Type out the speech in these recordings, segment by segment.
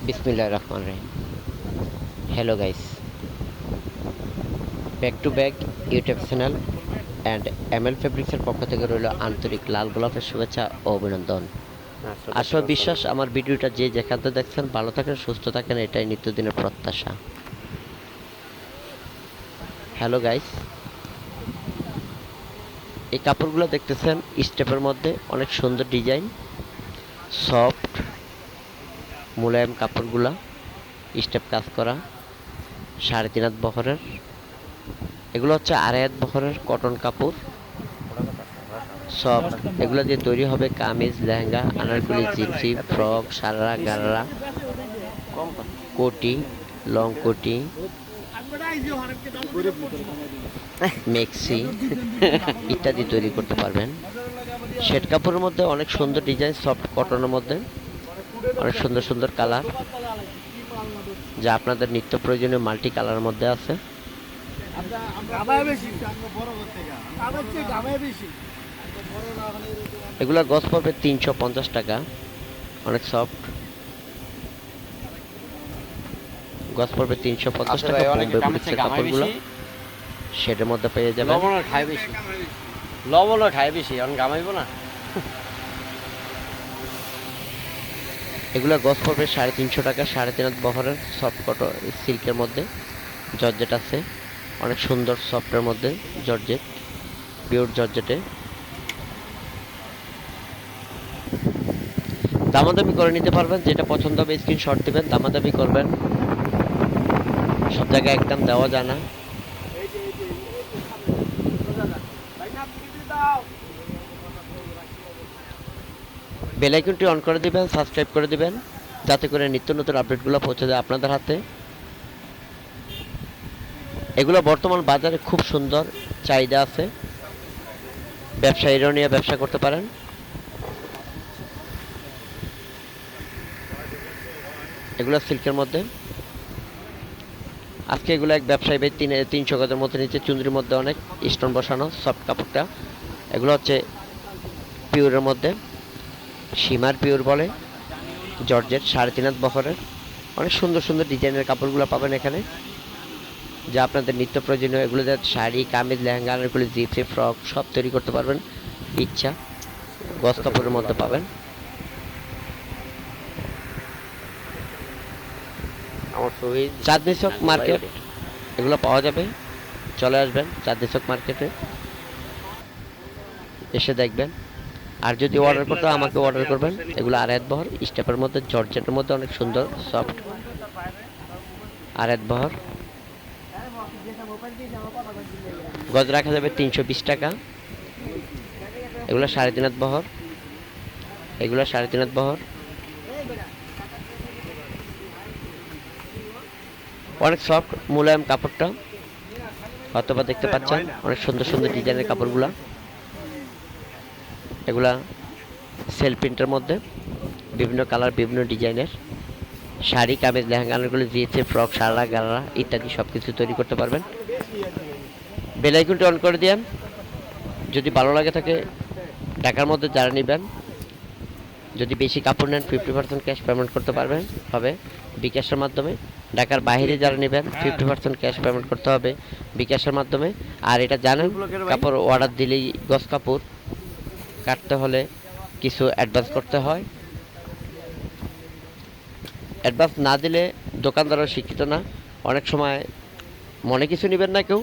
বিসমিল্লাহির রহমানির রহিম। Hello guys, back to back YouTube channel and ML ফেব্রিক্সের পক্ষ থেকে রইল আন্তরিক লাল গোলাপের শুভেচ্ছা ও অভিনন্দন। আশা বিশ্বাস আমার ভিডিওটা যে যেখানে দেখছেন ভালো থাকেন, সুস্থ থাকেন, এটাই নিত্যদিনের প্রত্যাশা। হ্যালো গাইস, এই কাপড়গুলো দেখতেছেন স্টেপের মধ্যে অনেক সুন্দর ডিজাইন, সফট মোলায়েম কাপড়গুলা, স্টেপ কাজ করা, 3.5 হাত বহরের। এগুলো হচ্ছে 2.5 হাত বহরের কটন কাপড়, সব এগুলো দিয়ে তৈরি হবে কামিজ, লেহেঙ্গা, আনারকলি, জিপসি, ফ্রক, সারারা, গারারা, কোটি, লং কোটি, মেক্সি ইত্যাদি তৈরি করতে পারবেন। শেড কাপড়ের মধ্যে অনেক সুন্দর ডিজাইন, সফট কটনের মধ্যে অনেক সুন্দর সুন্দর কালার, যা আপনাদের নিত্য প্রয়োজনীয় মাল্টি কালারের মধ্যে আছে। এগুলোর গজ পড়বে 350 টাকা, অনেক সফট। গজ পড়বে 350 টাকা। বোম্বে বুটিক্সের কাপড়গুলো শেডের মধ্যে পেয়ে যাবেন। লবণ খায় বেশি এখন গামাইব না। এগুলো গজ পড়বে 350 টাকা। 3.5 হাত বহরের সফট কটন সিল্কের মধ্যে জর্জেট আছে, অনেক সুন্দর সফটের মধ্যে জর্জেট, পিওর জর্জেটে। দামাদামি করে নিতে পারবেন, যেটা পছন্দ হবে স্ক্রিনশট দিবেন, দামাদামি করবেন। সব জায়গায় একদম দেওয়া যায় না। বেল আইকনটি অন করে দিবেন, সাবস্ক্রাইব করে দিবেন, যাতে করে নিত্য নতুন আপডেটগুলো পৌঁছে যায় আপনাদের হাতে। এগুলো বর্তমান বাজারে খুব সুন্দর চাহিদা আছে, ব্যবসায়ীরাও নিয়ে ব্যবসা করতে পারেন। এগুলো সিল্কের মধ্যে। আজকে এগুলো এক ব্যবসায়ী ভাই 300 গজের মধ্যে নিচে চুন্দ্রির মধ্যে অনেক স্টোন বসানো সফট কাপড়টা। এগুলো হচ্ছে পিওরের মধ্যে, সীমার পিওর বলে, জর্জেট, 3.5 হাত বহরের অনেক সুন্দর সুন্দর ডিজাইনের কাপড়গুলো পাবেন এখানে, যা আপনাদের নিত্য প্রয়োজনীয়। এগুলো শাড়ি, কামিজ, লেহেঙ্গা, আনারকলি, জিপসি, ফ্রক সব তৈরি করতে পারবেন ইচ্ছা। গজ কাপড়ের মধ্যে পাবেন। চাঁদনি চক মার্কেট এগুলো পাওয়া যাবে, চলে আসবেন চাঁদনি চক মার্কেটে, এসে দেখবেন। আর যদি অর্ডার করতে হয় আমাকে অর্ডার করবেন। এগুলো 2.5 হাত বহর স্টেপের মধ্যে, জর্জেটের মধ্যে অনেক সুন্দর সফট 2.5 হাত বহর। গজ রাখা যাবে 320 টাকা। এগুলো 3.5 হাত বহর, এগুলো 3.5 হাত বহর। অনেক সফট মোলায়েম কাপড়টা, হয়তোবা দেখতে পাচ্ছেন অনেক সুন্দর সুন্দর ডিজাইনের কাপড়গুলা। এগুলা সেল প্রিন্টের মধ্যে বিভিন্ন কালার, বিভিন্ন ডিজাইনের শাড়ি, কামিজ, লেহেঙ্গা, আনারকলি, জিপসি, ফ্রক, সারারা, গারারা ইত্যাদি সব কিছু তৈরি করতে পারবেন। বেল আইকনটি অন করে দিন। যদি ভালো লাগে থাকে ঢাকার মধ্যে যারা নেবেন, যদি বেশি কাপড় নেন 50% ক্যাশ পেমেন্ট করতে পারবেন হবে বিকাশের মাধ্যমে। ঢাকার বাইরে যারা নেবেন 50% ক্যাশ পেমেন্ট করতে হবে বিকাশের মাধ্যমে। আর এটা জানেন, কাপড় অর্ডার দিলেই গজ কাপড় কাটতে হলে কিছু অ্যাডভান্স করতে হয়। অ্যাডভান্স না দিলে দোকানদারও শিক্ষিত না। অনেক সময় মনে কিছু নেবেন না কেউ,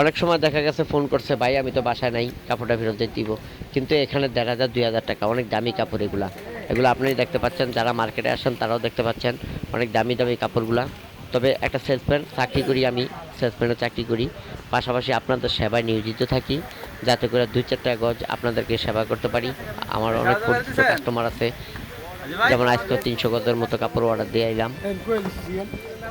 অনেক সময় দেখা গেছে ফোন করছে, ভাই আমি তো বাসায় নাই, কাপড়টা ফেরত দিয়ে দিব। কিন্তু এখানে 1,500 2,000 টাকা, অনেক দামি কাপড় এগুলো আপনি দেখতে পাচ্ছেন, যারা মার্কেটে আসেন তারাও দেখতে পাচ্ছেন অনেক দামি দামি কাপড়গুলা। তবে একটা সেলসম্যান চাকরি করি, আমি সেলসম্যানের চাকরি করি, পাশাপাশি আপনাদের সেবায় নিয়োজিত থাকি, যাতে করে 2-4টা গজ আপনাদেরকে সেবা করতে পারি। আমার অনেক পরিচিত কাস্টমার আছে, যেমন আজকে 300 গজের মতো কাপড় অর্ডার দিয়ে এলাম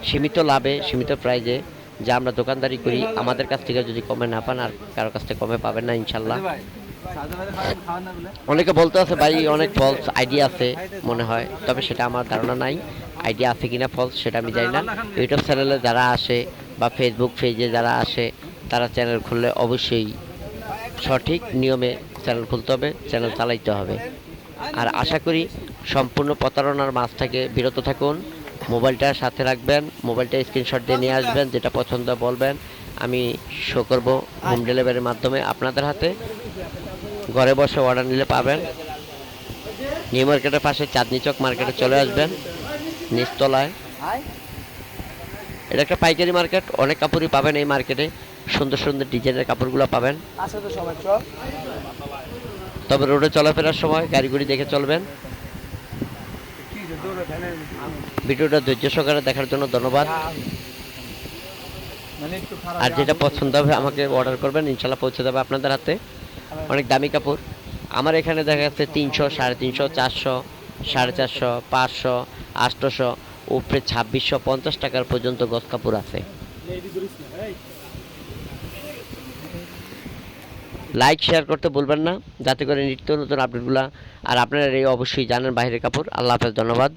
সীমিত লাভে, সীমিত প্রাইজে। যা আমরা দোকানদারি করি, আমাদের কাছ থেকে যদি কমে না পান আর কারো কাছ থেকে কমে পাবেন না ইনশাল্লাহ। অনেকে বলতে আছে ভাই অনেক ফলস আইডিয়া আছে মনে হয়, তবে সেটা আমার ধারণা নাই। আইডিয়া আছে কিনা ফলস সেটা আমি জানি না। ইউটিউব চ্যানেলে যারা আসে বা ফেসবুক পেজে যারা আসে, তারা চ্যানেল খুললে অবশ্যই সঠিক নিয়মে চ্যানেল খুলতে হবে, চ্যানেল চালাইতে হবে। আর আশা করি সম্পূর্ণ প্রতারণার মাছ থেকে বিরত থাকুন। মোবাইলটা সাথে রাখবেন, মোবাইলটা স্ক্রিনশট দিয়ে নিয়ে আসবেন, যেটা পছন্দ বলবেন, আমি শো করব হোম ডেলিভারির মাধ্যমে আপনাদের হাতে। ঘরে বসে অর্ডার নিলে পাবেন। নিউ মার্কেটের পাশে চাঁদনি চক মার্কেটে চলে আসবেন, নিচতলায়। এটা একটা পাইকারি মার্কেট, অনেক কাপড়ই পাবেন এই মার্কেটে, সুন্দর সুন্দর ডিজাইনের কাপড়গুলো পাবেন। তবে রোডে চলাফেরার সময় গাড়ি দেখে চলবেন। ভিডিওটা ধৈর্য সহকারে দেখার জন্য ধন্যবাদ। আর যেটা পছন্দ হবে আমাকে অর্ডার করবেন, ইনশাল্লাহ পৌঁছে যাবে আপনাদের হাতে। অনেক দামি কাপড় আমার এখানে দেখা যাচ্ছে 300, 350, 400, 450, 500, 800, উপরে 2650 টাকার পর্যন্ত গজ কাপড় আছে। লাইক শেয়ার করতে ভুলবেন না, যাতে করে নিত্য নতুন আপডেটগুলো আর আপনারা এই অবশ্যই জানেন বাইরের কাপড়। আল্লাহ হাফেজ, ধন্যবাদ।